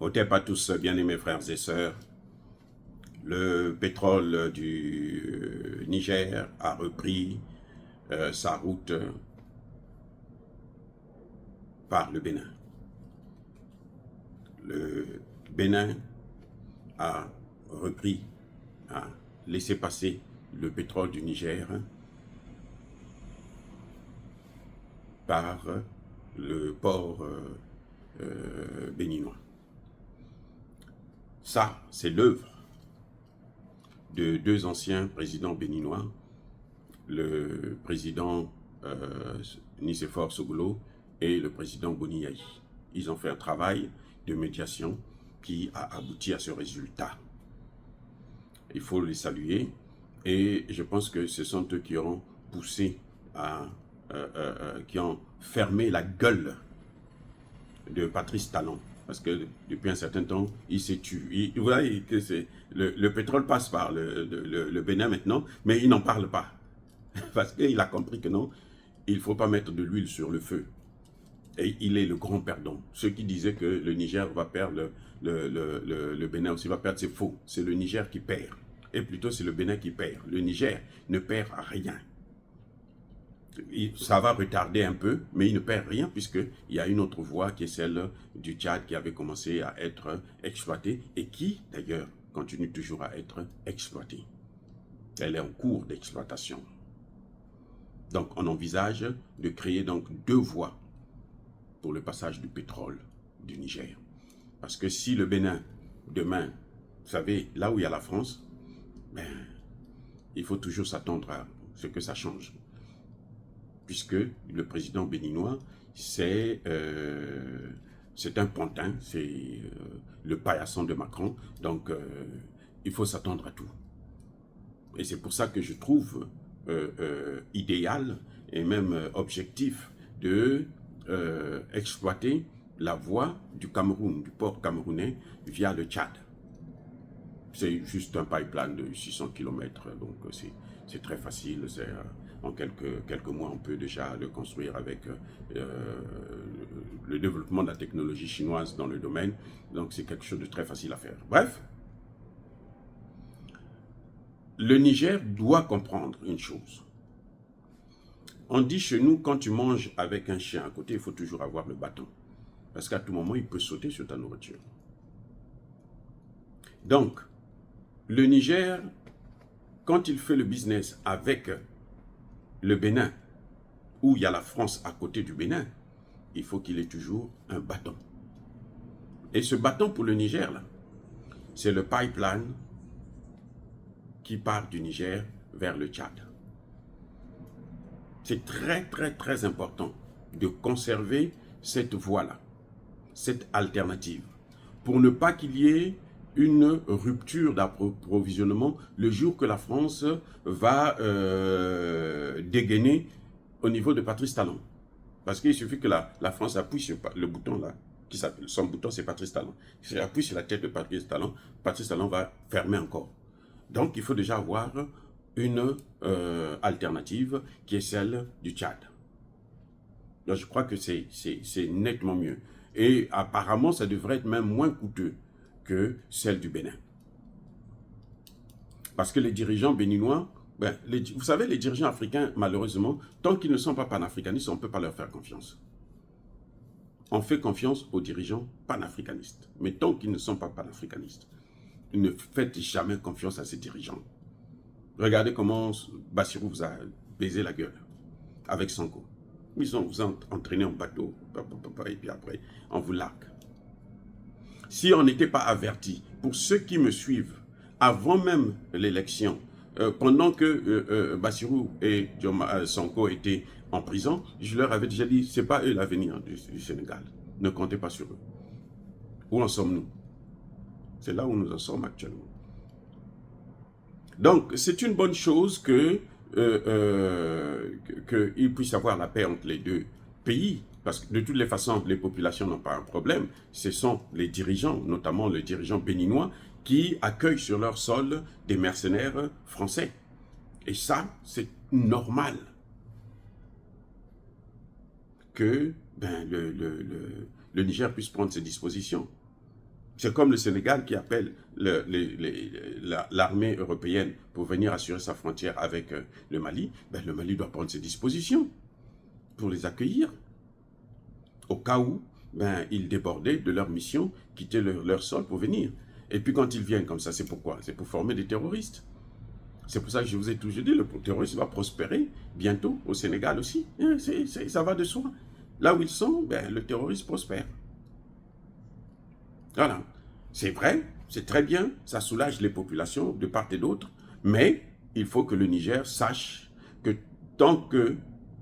Hotep à tous, bien-aimés frères et sœurs. Le pétrole du Niger a repris sa route par le Bénin. Le Bénin a repris, a laissé passer le pétrole du Niger par le port béninois. Ça, c'est l'œuvre de deux anciens présidents béninois, le président Nicéphore Sogolo et le président Boni Yayi. Ils ont fait un travail de médiation qui a abouti à ce résultat. Il faut les saluer et je pense que ce sont eux qui ont poussé qui ont fermé la gueule de Patrice Talon. Parce que depuis un certain temps, il s'est tué. Vous voyez que le pétrole passe par le Bénin maintenant, mais il n'en parle pas. Parce qu'il a compris que non, il ne faut pas mettre de l'huile sur le feu. Et il est le grand perdant. Ceux qui disaient que le Niger va perdre, le Bénin aussi va perdre, c'est faux. C'est le Niger qui perd. Et plutôt, c'est le Bénin qui perd. Le Niger ne perd rien. Ça va retarder un peu, mais il ne perd rien puisqu'il y a une autre voie qui est celle du Tchad qui avait commencé à être exploitée et qui, d'ailleurs, continue toujours à être exploitée. Elle est en cours d'exploitation. Donc, on envisage de créer donc deux voies pour le passage du pétrole du Niger. Parce que si le Bénin, demain, vous savez, là où il y a la France, ben, il faut toujours s'attendre à ce que ça change. Puisque le président béninois, c'est un pantin, c'est le paillasson de Macron, donc il faut s'attendre à tout. Et c'est pour ça que je trouve idéal et même objectif de exploiter la voie du Cameroun, du port camerounais, via le Tchad. C'est juste un pipeline de 600 km, donc c'est très facile. En quelques mois, on peut déjà le construire avec le développement de la technologie chinoise dans le domaine. Donc c'est quelque chose de très facile à faire. Bref, le Niger doit comprendre une chose. On dit chez nous, quand tu manges avec un chien à côté, il faut toujours avoir le bâton. Parce qu'à tout moment, il peut sauter sur ta nourriture. Donc, le Niger, quand il fait le business avec le Bénin, où il y a la France à côté du Bénin, il faut qu'il ait toujours un bâton. Et ce bâton pour le Niger, là, c'est le pipeline qui part du Niger vers le Tchad. C'est très, très, très important de conserver cette voie-là, cette alternative, pour ne pas qu'il y ait une rupture d'approvisionnement le jour que la France va dégainer au niveau de Patrice Talon. Parce qu'il suffit que la France appuie sur le bouton là, qui s'appelle, son bouton c'est Patrice Talon. Si elle appuie sur la tête de Patrice Talon va fermer encore. Donc il faut déjà avoir une alternative qui est celle du Tchad. Donc je crois que c'est nettement mieux. Et apparemment ça devrait être même moins coûteux que celle du Bénin. Parce que les dirigeants béninois, vous savez, les dirigeants africains, malheureusement, tant qu'ils ne sont pas panafricanistes, on ne peut pas leur faire confiance. On fait confiance aux dirigeants panafricanistes. Mais tant qu'ils ne sont pas panafricanistes, ne faites jamais confiance à ces dirigeants. Regardez comment Bassirou vous a baisé la gueule avec Sanko. Ils vous ont entraîné en bateau, et puis après, on vous largue. Si on n'était pas averti, pour ceux qui me suivent, avant même l'élection, pendant que Bassirou et Sanko étaient en prison, je leur avais déjà dit, ce n'est pas eux l'avenir du Sénégal. Ne comptez pas sur eux. Où en sommes-nous? C'est là où nous en sommes actuellement. Donc, c'est une bonne chose qu'il puisse y avoir la paix entre les deux pays. Parce que de toutes les façons, les populations n'ont pas un problème. Ce sont les dirigeants, notamment les dirigeants béninois, qui accueillent sur leur sol des mercenaires français. Et ça, c'est normal que le Niger puisse prendre ses dispositions. C'est comme le Sénégal qui appelle l'armée européenne pour venir assurer sa frontière avec le Mali. Ben, le Mali doit prendre ses dispositions pour les accueillir. Au cas où ils débordaient de leur mission, quittaient leur sol pour venir. Et puis quand ils viennent comme ça, c'est pourquoi? C'est pour former des terroristes. C'est pour ça que je vous ai toujours dit, le terrorisme va prospérer bientôt au Sénégal aussi. Ça va de soi. Là où ils sont, le terrorisme prospère. Voilà. C'est vrai, c'est très bien, ça soulage les populations de part et d'autre, mais il faut que le Niger sache que tant que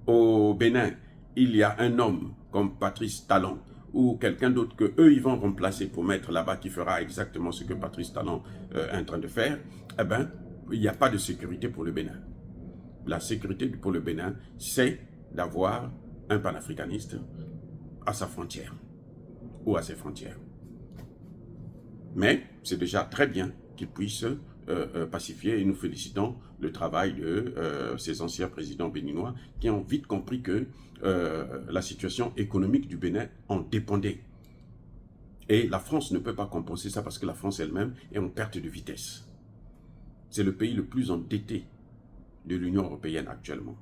au Bénin, il y a un homme comme Patrice Talon ou quelqu'un d'autre que eux ils vont remplacer pour mettre là-bas qui fera exactement ce que Patrice Talon est en train de faire, eh ben, il n'y a pas de sécurité pour le Bénin. La sécurité pour le Bénin, c'est d'avoir un panafricaniste à sa frontière ou à ses frontières. Mais c'est déjà très bien qu'ils puissent pacifier et nous félicitons le travail de ces anciens présidents béninois qui ont vite compris que la situation économique du Bénin en dépendait. Et la France ne peut pas compenser ça parce que la France elle-même est en perte de vitesse. C'est le pays le plus endetté de l'Union européenne actuellement.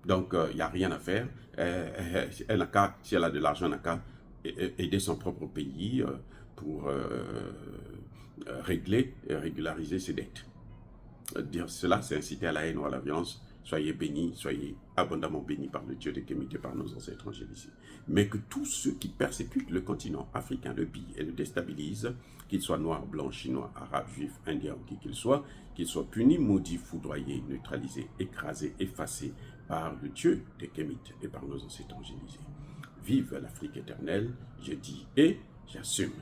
Donc, il n'y a rien à faire. Elle n'a qu'à, si elle a de l'argent, elle n'a qu'à aider son propre pays pour régler et régulariser ses dettes. Dire cela, c'est inciter à la haine ou à la violence. Soyez bénis, soyez abondamment bénis par le Dieu de Kémite et par nos ancêtres angéliques ici. Mais que tous ceux qui persécutent le continent africain le pillent et le déstabilisent, qu'ils soient noirs, blancs, chinois, arabes, juifs, indiens ou qui qu'ils soient punis, maudits, foudroyés, neutralisés, écrasés, effacés par le Dieu de Kémite et par nos ancêtres angélisés. Vive l'Afrique éternelle, je dis et j'assume.